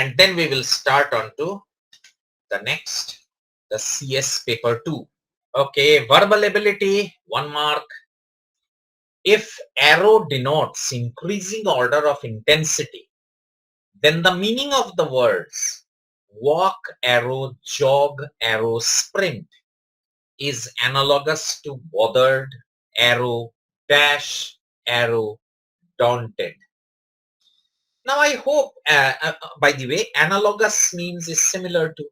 and then we will start on to the next, the CS paper 2. Okay, verbal ability, 1 mark. If arrow denotes increasing order of intensity, then the meaning of the words walk arrow, jog arrow, sprint is analogous to bothered arrow, dash arrow, daunted. Now I hope, by the way, analogous means is similar to.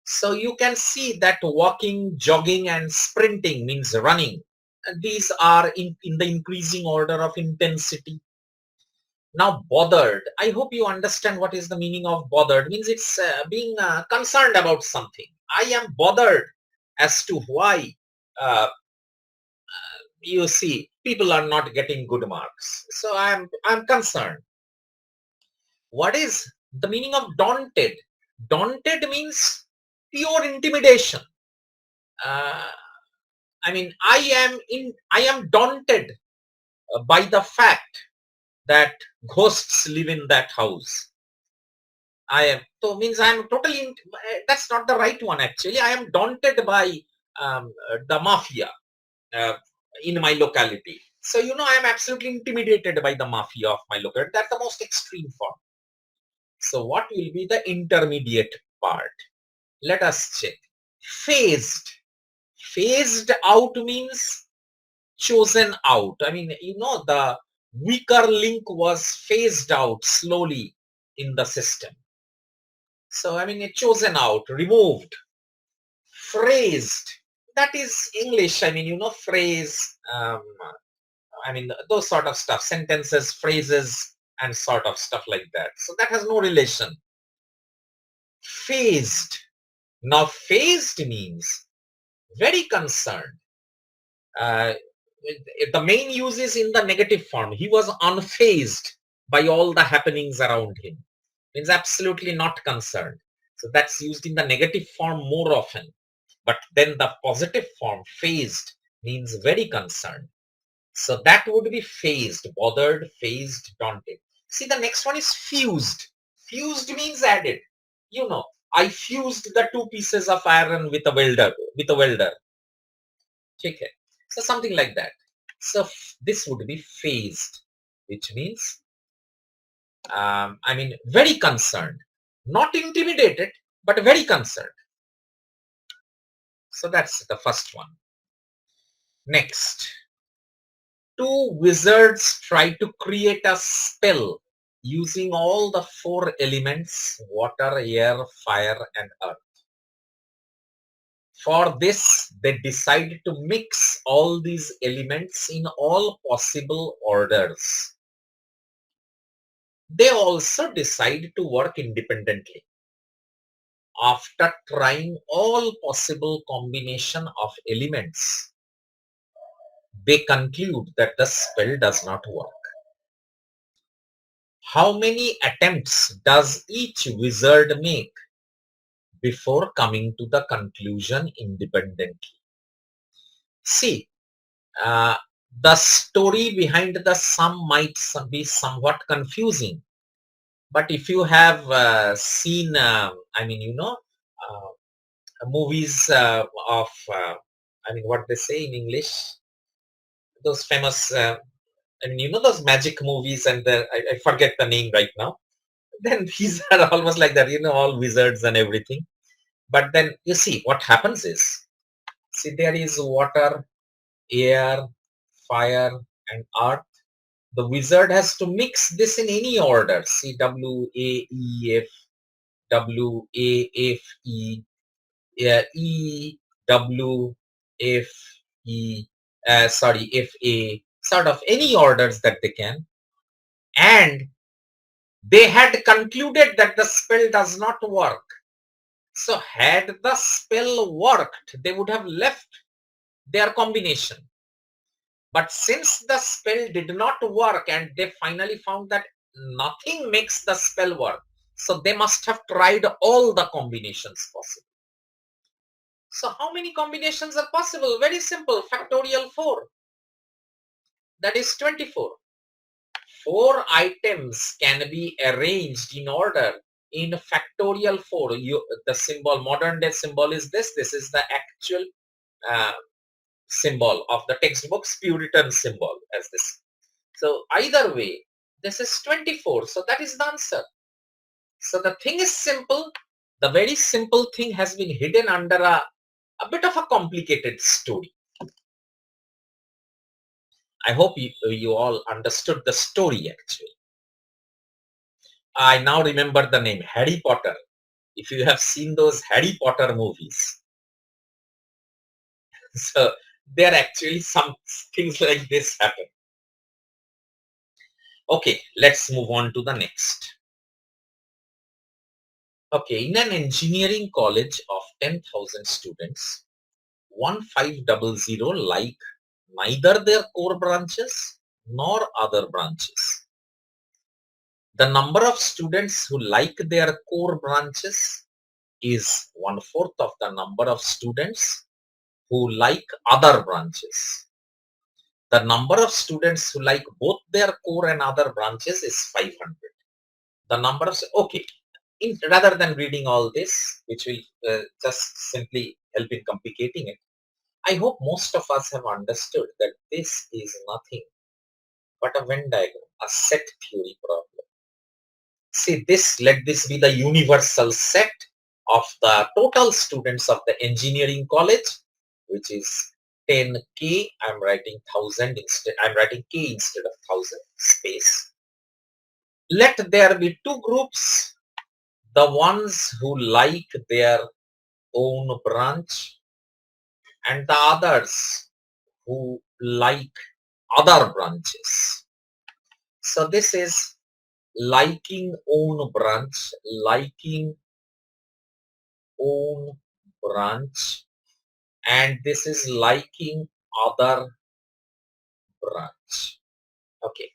So you can see that walking, jogging and sprinting means running. And these are in the increasing order of intensity. Now bothered, I hope you understand what is the meaning of bothered. Means it's being concerned about something. I am bothered as to why you see people are not getting good marks. So I'm concerned. What is the meaning of daunted? Daunted means pure intimidation. Uh, I mean, I am daunted by the fact that ghosts live in that house. I am, so means I am totally, that's not the right one actually. I am daunted by the mafia uh, in my locality. So, you know, I am absolutely intimidated by the mafia of my locality. That's the most extreme form. So what will be the intermediate part? Let us check. Phased. Phased out means chosen out. I mean, you know, the weaker link was phased out slowly in the system. So, I mean, chosen out, removed. Phrased. That is English. I mean, you know, phrase. I mean, those sort of stuff. Sentences, phrases, and sort of stuff like that. So that has no relation. Phased. Now, phased means very concerned. Uh, the main use is in the negative form. He was unfazed by all the happenings around him. Means absolutely not concerned. So that's used in the negative form more often. But then the positive form, phased, means very concerned. So that would be phased, bothered, phased, daunted. See, the next one is fused. Fused means added. You know, I fused the two pieces of iron with a welder. Okay. So something like that. So this would be phased, which means, I mean, very concerned, not intimidated, but very concerned. So that's the first one. Next, two wizards try to create a spell using all the 4 elements, water, air, fire, and earth. For this, they decide to mix all these elements in all possible orders. They also decide to work independently. After trying all possible combination of elements, they conclude that the spell does not work. How many attempts does each wizard make before coming to the conclusion independently? See, the story behind the sum might be somewhat confusing, but if you have seen, I mean, you know, movies of, I mean, what they say in English, those famous, I mean, you know, those magic movies, and I forget the name right now. Then these are almost like that, you know, all wizards and everything. But then you see what happens is, see, there is water, air, fire, and earth. The wizard has to mix this in any order. See, W, A, E, F, W, A, F, E, E, W, F, E, sorry, F, A, sort of any orders that they can. And they had concluded that the spell does not work. So had the spell worked, they would have left their combination. But since the spell did not work and they finally found that nothing makes the spell work, so they must have tried all the combinations possible. So how many combinations are possible? Very simple, factorial 4. That is 24. 4 items can be arranged in order in factorial 4, the symbol, modern day symbol is this. This is the actual uh, symbol of the textbook's Puritan symbol as this. So either way, this is 24. So that is the answer. So the thing is simple. The very simple thing has been hidden under a bit of a complicated story. I hope you all understood the story actually. I now remember the name, Harry Potter. If you have seen those Harry Potter movies, so there actually some things like this happen. Okay, let's move on to the next. Okay, in an engineering college of 10,000 students, 1500 like neither their core branches nor other branches. The number of students who like their core branches is 1/4 of the number of students who like other branches. The number of students who like both their core and other branches is 500. The number of, okay, rather than reading all this, which will just simply help in complicating it, I hope most of us have understood that this is nothing but a Venn diagram, a set theory problem. See this, let this be the universal set of the total students of the engineering college, which is 10k. I'm writing 1000 instead. I'm writing k instead of 1000 space. Let there be two groups, the ones who like their own branch and the others who like other branches. So this is liking own branch, liking own branch, and this is liking other branch. Okay,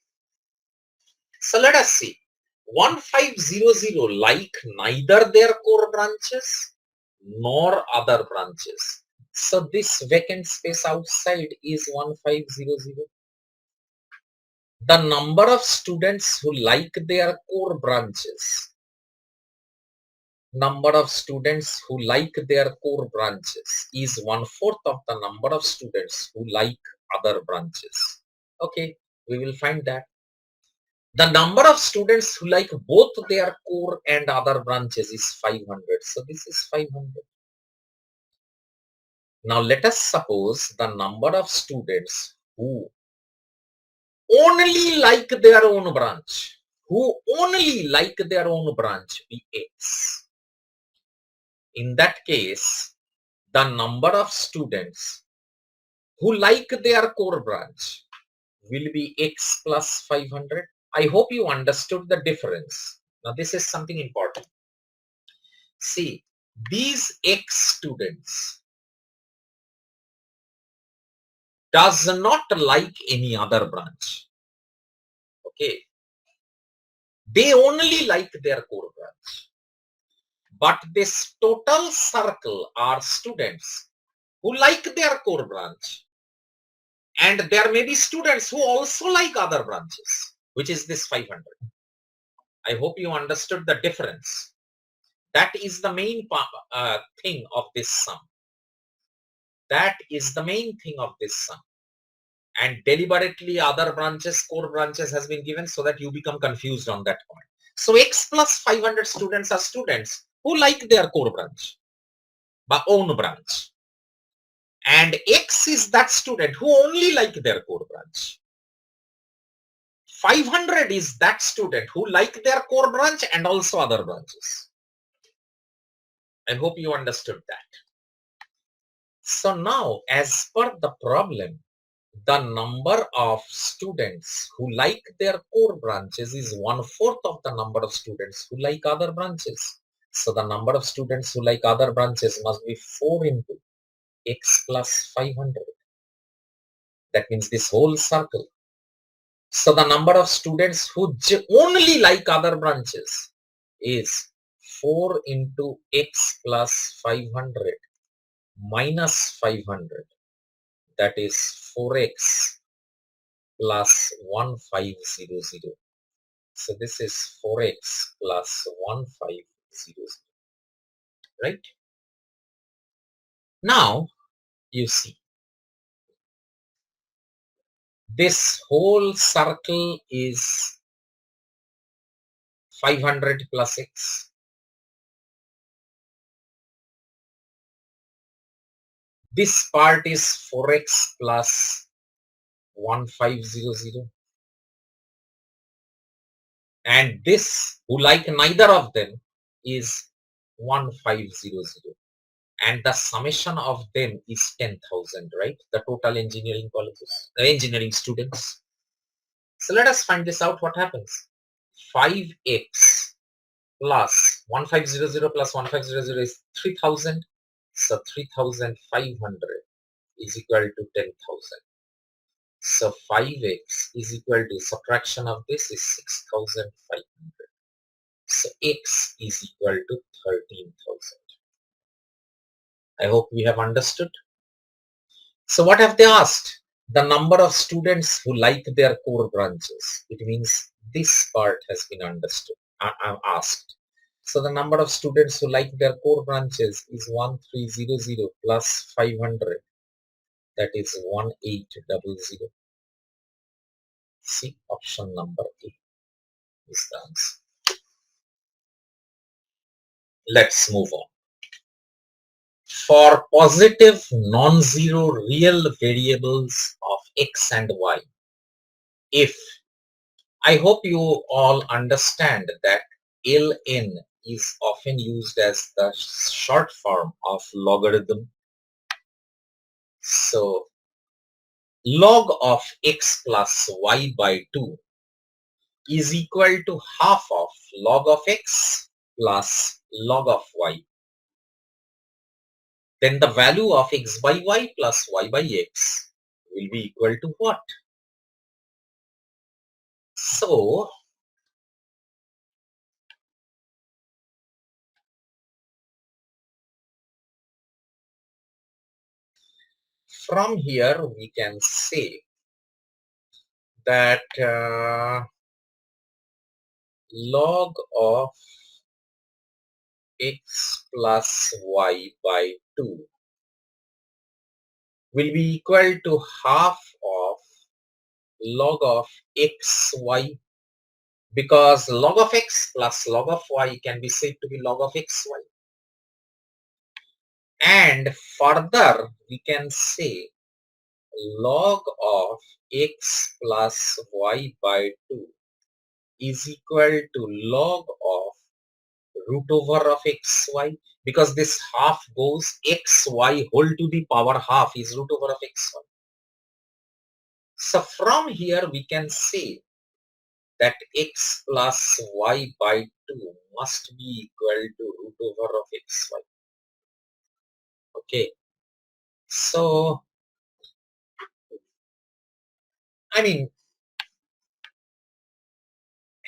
so let us see. 1500 like neither their core branches nor other branches. So this vacant space outside is 1500. The number of students who like their core branches, number of students who like their core branches is 1/4 of the number of students who like other branches. Okay, we will find that. The number of students who like both their core and other branches is 500. So this is 500. Now let us suppose the number of students who only like their own branch, be X. In that case, the number of students who like their core branch will be X plus 500. I hope you understood the difference. Now this is something important. See, these X students does not like any other branch. Okay, they only like their core branch. But this total circle are students who like their core branch. And there may be students who also like other branches, which is this 500. I hope you understood the difference. That is the main thing of this sum. That is the main thing of this sum. And deliberately other branches, core branches has been given so that you become confused on that point. So X plus 500 students are students who like their core branch, but own branch. And X is that student who only like their core branch. 500 is that student who like their core branch and also other branches. I hope you understood that. So now, as per the problem, the number of students who like their core branches is 1/4 of the number of students who like other branches. So the number of students who like other branches must be 4 into X plus 500. That means this whole circle. So the number of students who only like other branches is 4 into X plus 500 minus 500. That is 4X plus 1500. So this is 4x plus 1500, right? Now you see this whole circle is 500 plus x. This part is 4x plus 1500. And this, who like neither of them, is 1500. And the summation of them is 10,000, right? The total engineering colleges, engineering students. So let us find this out. What happens? 5x plus 1500 plus 1500 is 3000. So 3500 is equal to 10,000. So 5x is equal to, subtraction of this is 6,500. So x is equal to 13,000. I hope we have understood. So what have they asked? The number of students who like their core branches. It means this part has been understood. Asked. So the number of students who like their core branches is 1300 plus 500. That is 1800. See, option number A is the answer. Let's move on. For positive non-zero real variables of x and y, if, I hope you all understand that ln is often used as the short form of logarithm. So log of x plus y by 2 is equal to half of log of x plus log of y. Then the value of x by y plus y by x will be equal to what? So from here we can say that log of x plus y by 2 will be equal to half of log of xy, because log of x plus log of y can be said to be log of xy. And further we can say log of x plus y by 2 is equal to log of root over of xy, because this half goes xy whole to the power half is root over of xy. So from here we can say that x plus y by 2 must be equal to root over of xy. Okay, so I mean,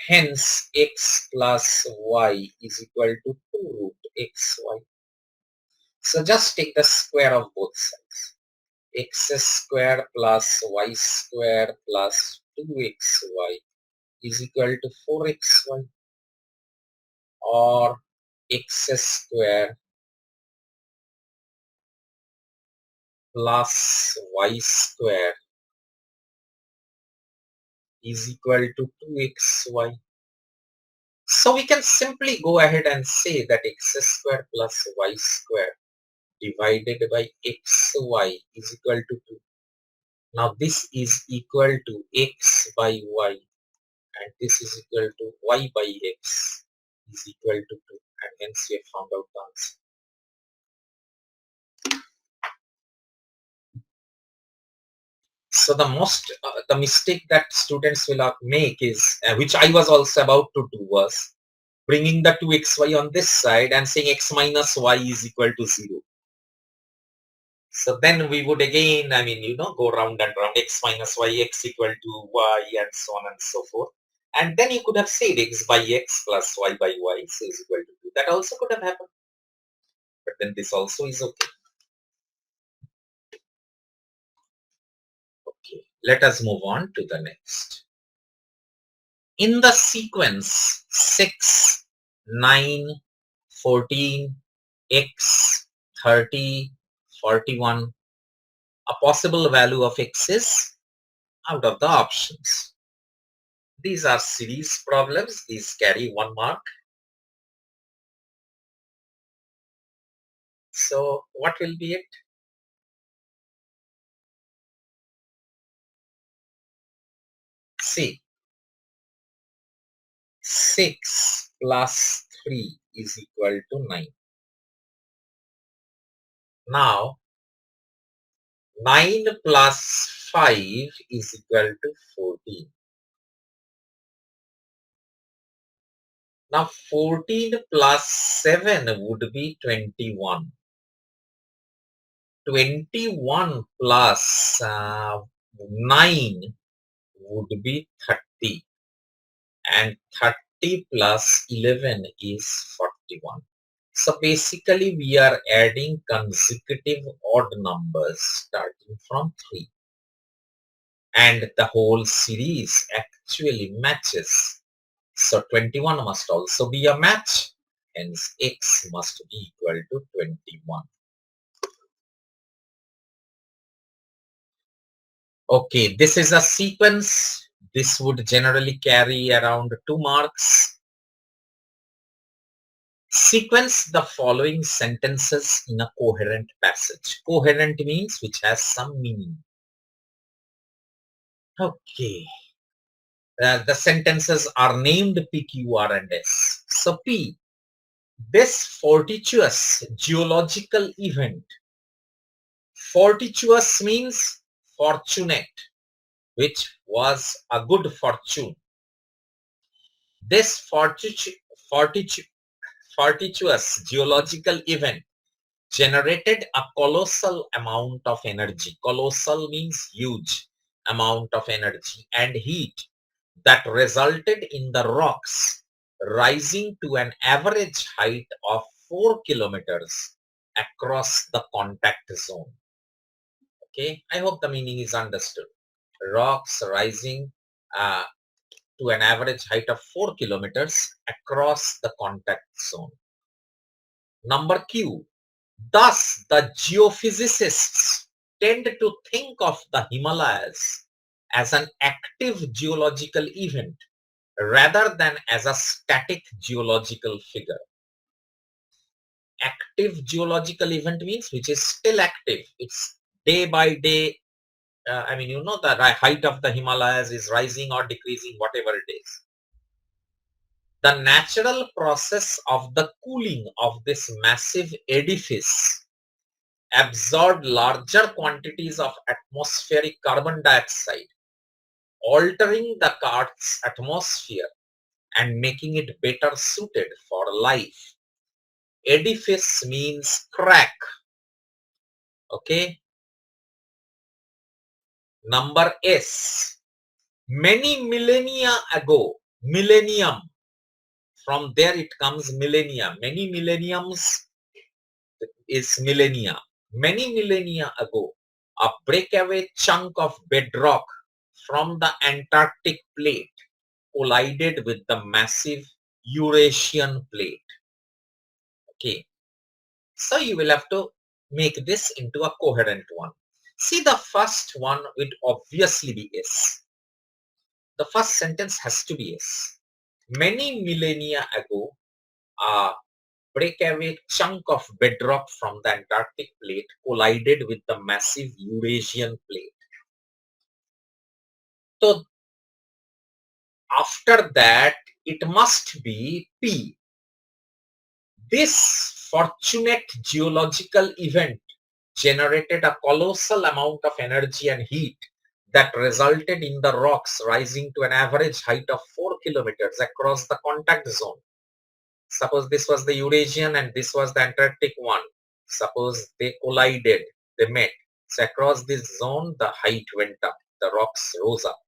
hence x plus y is equal to 2 root xy. So just take the square of both sides. X square plus y square plus 2xy is equal to 4xy, or x square plus y square is equal to 2xy. So we can simply go ahead and say that x square plus y square divided by xy is equal to 2. Now this is equal to x by y, and this is equal to y by x is equal to 2, and hence we have found out the answer. So the mistake that students will make is, which I was also about to do, was bringing the 2xy on this side and saying x minus y is equal to 0. So then we would again, go round and round, x minus y, x equal to y, and so on and so forth. And then you could have said x by x plus y by y is equal to 2. That also could have happened. But then this also is okay. Okay, let us move on to the next. In the sequence 6, 9, 14, x, 30, 41, a possible value of x is out of the options. These are series problems. These carry 1 mark. So what will be it? See, 6 plus 3 is equal to 9. Now, 9 plus 5 is equal to 14. Now, 14 plus 7 would be 21. 21 plus 9 would be 30. And 30 plus 11 is 41. So basically we are adding consecutive odd numbers starting from 3. And the whole series actually matches. So 21 must also be a match. Hence x must be equal to 21. Okay, this is a sequence. This would generally carry around 2 marks. Sequence the following sentences in a coherent passage. Coherent means which has some meaning. Okay. The sentences are named P, Q, R, and S. So P, this fortuitous geological event. Fortuitous means fortunate, which was a good fortune. This fortuitous geological event generated a colossal amount of energy. Colossal means huge amount of energy and heat that resulted in the rocks rising to an average height of 4 kilometers across the contact zone. Okay, I hope the meaning is understood. Rocks rising to an average height of 4 kilometers across the contact zone. Number Q. Thus, the geophysicists tend to think of the Himalayas as an active geological event rather than as a static geological figure. Active geological event means which is still active. It's day by day. The height of the Himalayas is rising or decreasing, whatever it is. The natural process of the cooling of this massive edifice absorbed larger quantities of atmospheric carbon dioxide, altering the Earth's atmosphere and making it better suited for life. Edifice means crack. Okay. Number S. Many millennia ago, millennium. From there it comes millennia. Many millenniums is millennia. Many millennia ago, a breakaway chunk of bedrock from the Antarctic plate collided with the massive Eurasian plate. Okay, so you will have to make this into a coherent one. See, the first one would obviously be S. The first sentence has to be S. Many millennia ago, a breakaway chunk of bedrock from the Antarctic plate collided with the massive Eurasian plate. So after that, it must be P. This fortunate geological event generated a colossal amount of energy and heat that resulted in the rocks rising to an average height of 4 kilometers across the contact zone. Suppose this was the Eurasian and this was the Antarctic one. Suppose they collided, they met. So across this zone, the height went up, the rocks rose up.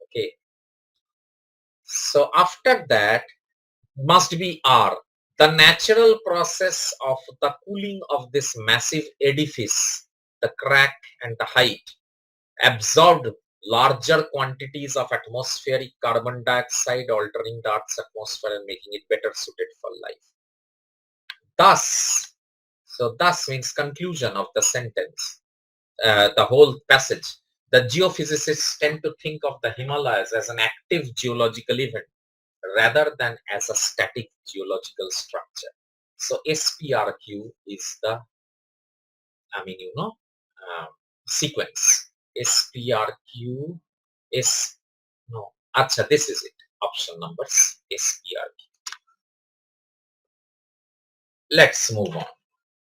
Okay. So after that must be R. The natural process of the cooling of this massive edifice, the crack and the height, absorbed larger quantities of atmospheric carbon dioxide altering the Earth's atmosphere and making it better suited for life. Thus, so thus means conclusion of the sentence, the whole passage. The geophysicists tend to think of the Himalayas as an active geological event rather than as a static geological structure. So SPRQ is the, sequence. SPRQ is, no, acha, this is it. Option numbers SPRQ. Let's move on.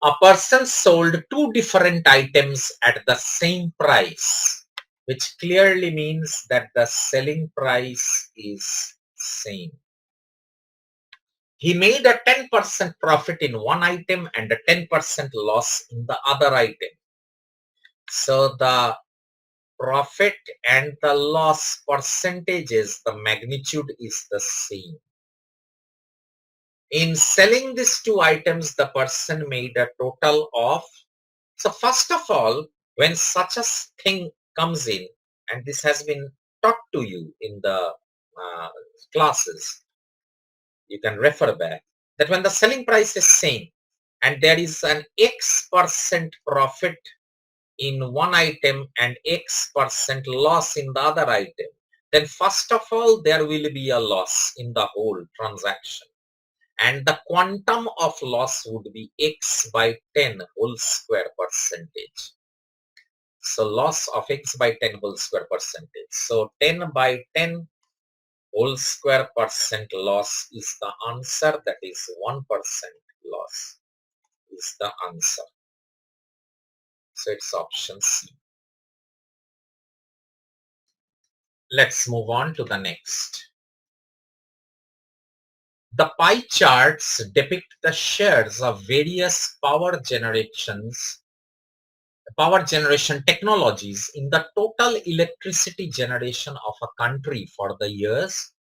A person sold two different items at the same price, which clearly means that the selling price is same. He made a 10% profit in one item and a 10% loss in the other item. So the profit and the loss percentages, the magnitude is the same. In selling these two items, the person made a total of, so first of all, when such a thing comes in, and this has been taught to you in the classes, you can refer back, that when the selling price is same and there is an X% profit in one item and X% loss in the other item, then first of all, there will be a loss in the whole transaction. And the quantum of loss would be X by 10 whole square percentage. So loss of X by 10 whole square percentage. So 10 by 10 whole square percent loss is the answer. That is 1% loss is the answer. So it's option C. Let's move on to the next. The pie charts depict the shares of various power generation technologies in the total electricity generation of a country for the years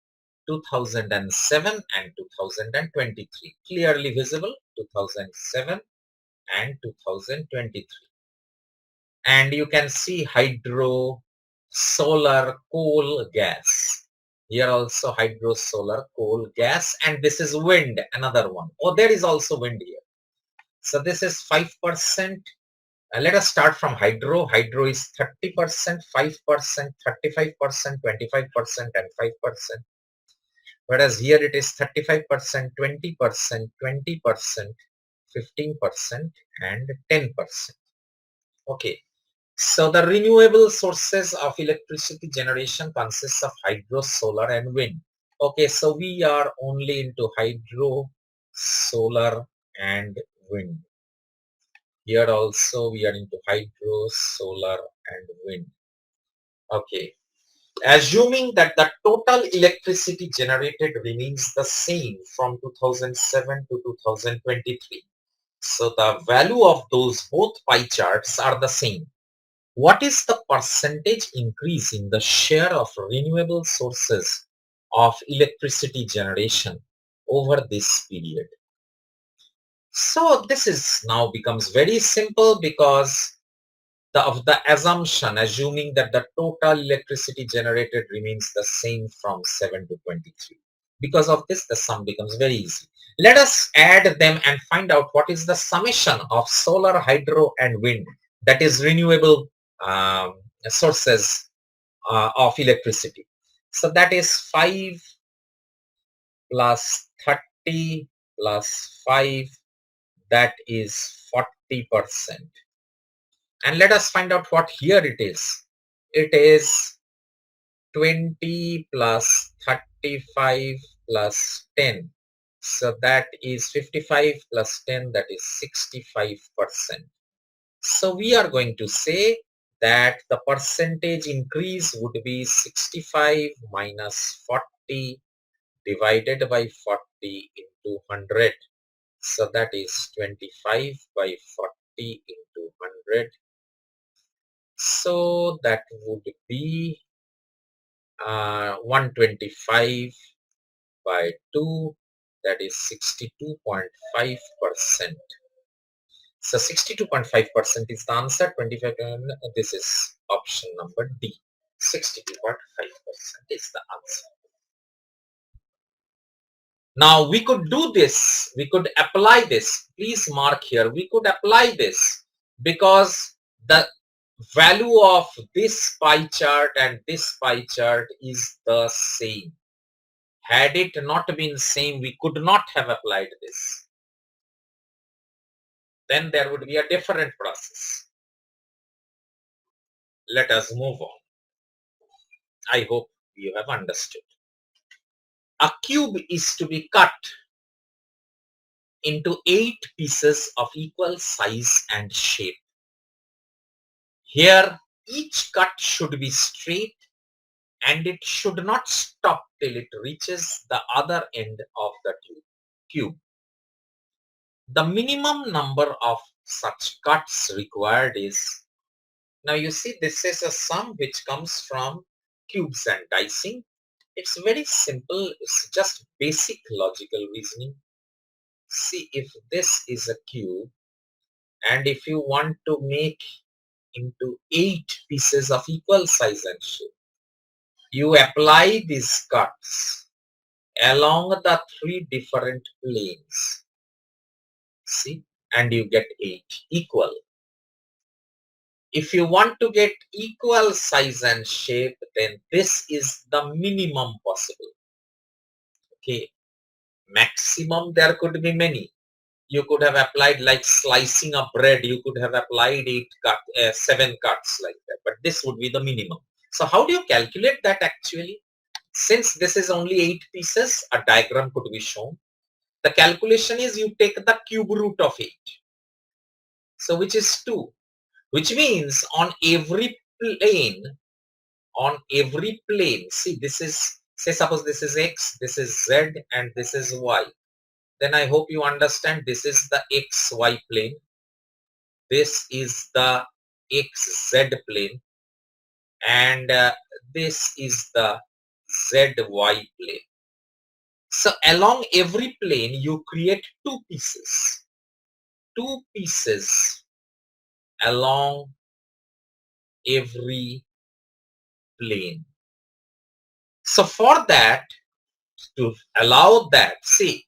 2007 and 2023. Clearly visible, 2007 and 2023. And you can see hydro, solar, coal, gas. Here also hydro, solar, coal, gas, and this is wind, another one. Oh, there is also wind here. So this is 5%. Let us start from hydro. Hydro is 30%, 5%, 35%, 25%, and 5%. Whereas here it is 35%, 20%, 20%, 15%, and 10%. Okay. So the renewable sources of electricity generation consists of hydro, solar, and wind. Okay, so we are only into hydro, solar, and wind. Here also we are into hydro, solar, and wind. Okay. Assuming that the total electricity generated remains the same from 2007 to 2023. So the value of those both pie charts are the same. What is the percentage increase in the share of renewable sources of electricity generation over this period? So this is now becomes very simple because of the assumption, assuming that the total electricity generated remains the same from 7 to 23. Because of this, the sum becomes very easy. Let us add them and find out what is the summation of solar, hydro, and wind, that is renewable sources of electricity. So that is 5 plus 30 plus 5, that is 40%. And let us find out what here it is. It is 20 plus 35 plus 10. So that is 55 plus 10, that is 65%. So we are going to say that the percentage increase would be 65 minus 40 divided by 40 into 100. So that is 25 by 40 into 100. So that would be 125 by 2, that is 62.5%. So 62.5% is the answer. 25, this is option number D. 62.5% is the answer. Now we could do this, we could apply this. Please mark here, we could apply this because the value of this pie chart and this pie chart is the same. Had it not been same, we could not have applied this. Then there would be a different process. Let us move on. I hope you have understood. A cube is to be cut into 8 pieces of equal size and shape. Here, each cut should be straight and it should not stop till it reaches the other end of the cube. The minimum number of such cuts required is, now you see this is a sum which comes from cubes and dicing. It's very simple, it's just basic logical reasoning. See, if this is a cube and if you want to make into 8 pieces of equal size and shape, you apply these cuts along the 3 different planes. See, and you get 8 equal. If you want to get equal size and shape, then this is the minimum possible. Okay, maximum there could be many. You could have applied like slicing a bread, you could have applied 7 cuts like that, but this would be the minimum. So how do you calculate that actually? Since this is only 8 pieces, a diagram could be shown. The calculation is you take the cube root of 8. So which is 2, which means on every plane, see this is, say suppose this is X, this is Z and this is Y. Then I hope you understand this is the XY plane. This is the XZ plane. And this is the ZY plane. So along every plane, you create 2 pieces. 2 pieces along every plane. So for that, to allow that, see,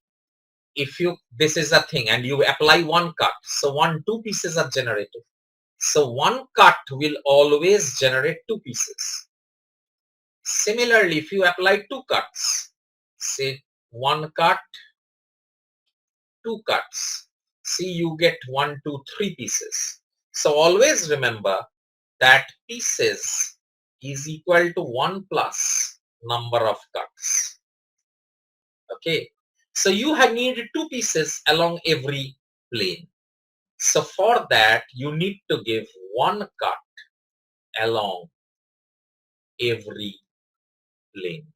if you, this is a thing and you apply 1 cut, so 2 pieces are generated. So 1 cut will always generate 2 pieces. Similarly, if you apply 2 cuts, say 1 cut, 2 cuts, see you get 1, 2, 3 pieces. So always remember that pieces is equal to 1 plus number of cuts. Okay, so you need 2 pieces along every plane. So for that you need to give 1 cut along every plane.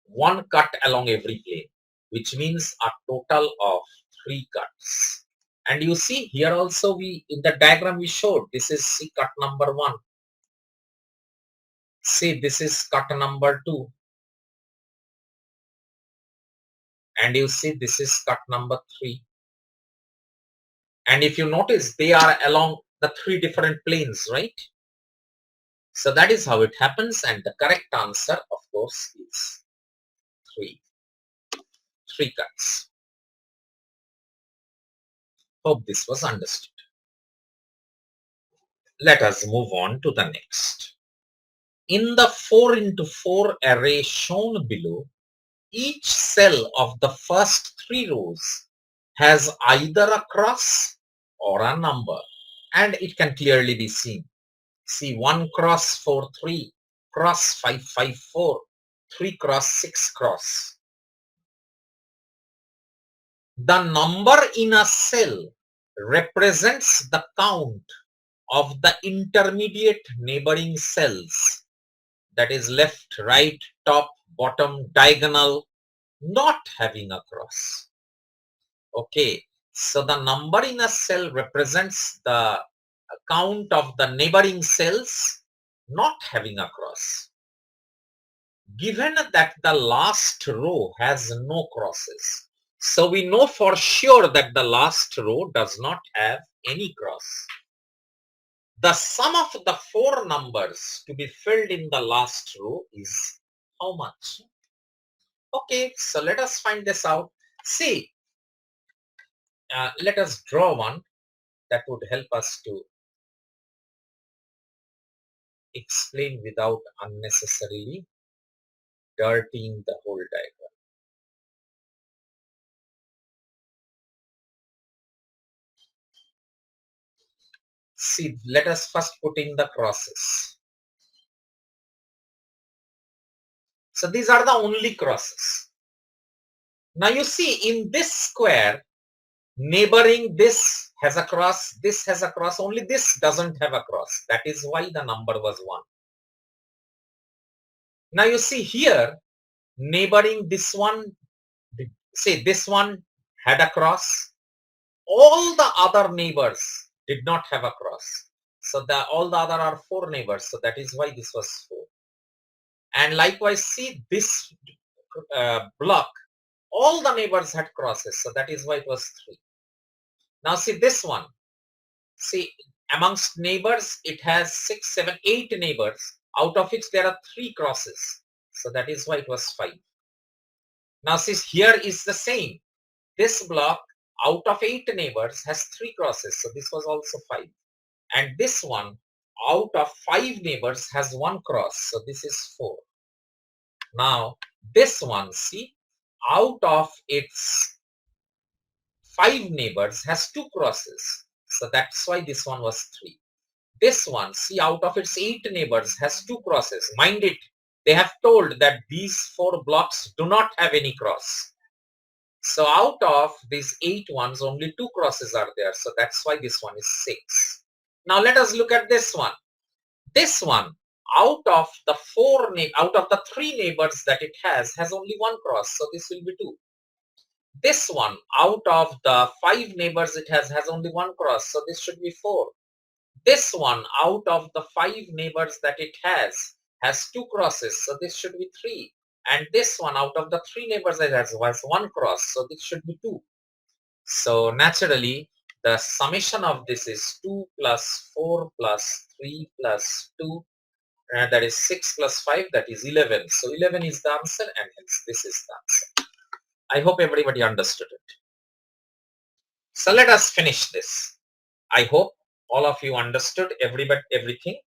1 cut along every plane, which means a total of 3 cuts. And you see here also, we in the diagram we showed, this is cut number 1. See, this is cut number 2. And you see this is cut number 3. And if you notice, they are along the 3 different planes, right? So that is how it happens, and the correct answer, of course, is 3. 3 cuts. Hope this was understood. Let us move on to the next. In the 4 into 4 array shown below, each cell of the first 3 rows has either a cross or a number, and it can clearly be seen. See, 1 cross 4 3, cross 5 5 4, 3 cross 6 cross. The number in a cell represents the count of the intermediate neighboring cells, that is left, right, top, bottom, diagonal, not having a cross. Okay, so the number in a cell represents the count of the neighboring cells not having a cross. Given that the last row has no crosses, so we know for sure that the last row does not have any cross. The sum of the four numbers to be filled in the last row is how much? Okay, so let us find this out. See, let us draw one that would help us to explain without unnecessarily dirtying the whole diagram. See, let us first put in the crosses. So these are the only crosses. Now you see in this square, neighboring this has a cross, this has a cross, only this doesn't have a cross. That is why the number was 1. Now you see here, neighboring this one, say this one had a cross. All the other neighbors did not have a cross. So all the other are 4 neighbors. So that is why this was 4. And likewise, see this block, all the neighbors had crosses. So that is why it was 3. Now see this one. See, amongst neighbors, it has 6, 7, 8 neighbors, out of which there are 3 crosses. So that is why it was 5. Now see, here is the same. This block, out of 8 neighbors, has 3 crosses. So this was also 5. And this one, out of 5 neighbors, has 1 cross. So this is 4. Now, this one, see, out of its 5 neighbors, has 2 crosses. So that's why this one was 3. This one, see, out of its 8 neighbors, has 2 crosses. Mind it, they have told that these 4 blocks do not have any cross. So out of these 8 ones, only 2 crosses are there. So that's why this one is 6. Now let us look at this one. This one, out of the 3 neighbors that it has only 1 cross. So this will be 2. This one, out of the 5 neighbors it has only 1 cross. So this should be 4. This one, out of the 5 neighbors that it has 2 crosses. So this should be 3. And this one, out of the 3 neighbors it has 1 cross. So this should be 2. So naturally, the summation of this is 2 plus 4 plus 3 plus 2. That is 6 plus 5, that is 11. So 11 is the answer, and hence this is the answer. I hope everybody understood it. So let us finish this. I hope all of you understood everything.